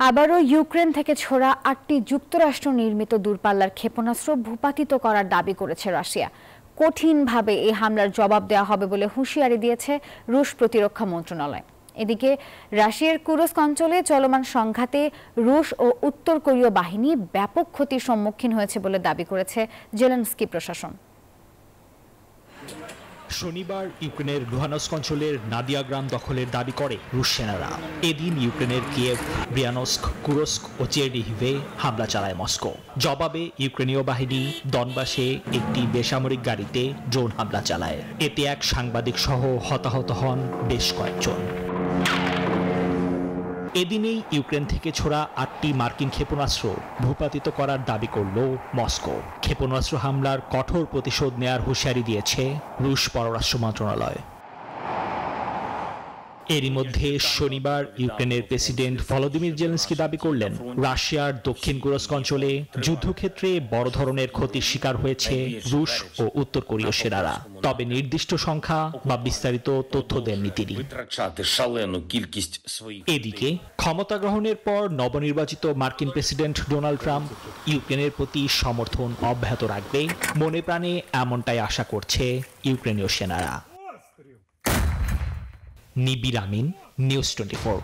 আবারও ইউক্রেন থেকে ছোড়া ৮টি যুক্তরাষ্ট্র নির্মিত দূরপাল্লার ক্ষেপণাস্ত্র ভূপাতিত করার দাবি করেছে রাশিয়া। কঠিনভাবে এই হামলার জবাব দেওয়া হবে বলে হুঁশিয়ারি দিয়েছে রুশ প্রতিরক্ষা মন্ত্রণালয়। এদিকে রাশিয়ার কুরস্ক অঞ্চলে চলমান সংঘাতে রুশ ও উত্তর কোরীয় বাহিনী ব্যাপক ক্ষতির সম্মুখীন হয়েছে বলে দাবি করেছে জেলেনস্কি প্রশাসন। শনিবার ইউক্রেনের লুহানস্ক অঞ্চলের নাদিয়া গ্রাম দখলের দাবি করে রুশ সেনারা। এদিন ইউক্রেনের কিয়েভ, ব্রিয়ানস্ক, কুরস্ক ও চেরনিহিভে হামলা চালায় মস্কো। জবাবে ইউক্রেনীয় বাহিনী দনবাসে একটি বেসামরিক গাড়িতে ড্রোন হামলা চালায়। এতে এক সাংবাদিক সহ হতাহত হন বেশ কয়েকজন। এদিনেই ইউক্রেন থেকে ছোড়া ৮টি মার্কিন ক্ষেপণাস্ত্র ভূপাতিত করার দাবি করল মস্কো। ক্ষেপণাস্ত্র হামলার কঠোর প্রতিশোধ নেয়ার হুঁশিয়ারি দিয়েছে রুশ পররাষ্ট্র মন্ত্রণালয়। এরই মধ্যে শনিবার ইউক্রেনের প্রেসিডেন্ট ভলোদিমির জেলেনস্কি দাবি করলেন, রাশিয়ার দক্ষিণ কুরস্ক অঞ্চলে যুদ্ধক্ষেত্রে বড় ধরনের ক্ষতির শিকার হয়েছে রুশ ও উত্তর কোরীয় সেনারা। তবে নির্দিষ্ট সংখ্যা বা বিস্তারিত তথ্য দেননি তিনি। এদিকে ক্ষমতা গ্রহণের পর নবনির্বাচিত মার্কিন প্রেসিডেন্ট ডোনাল্ড ট্রাম্প ইউক্রেনের প্রতি সমর্থন অব্যাহত রাখবে মনে প্রাণে এমনটাই আশা করছে ইউক্রেনীয় সেনারা। নিবির আমিন, নিউজ 24।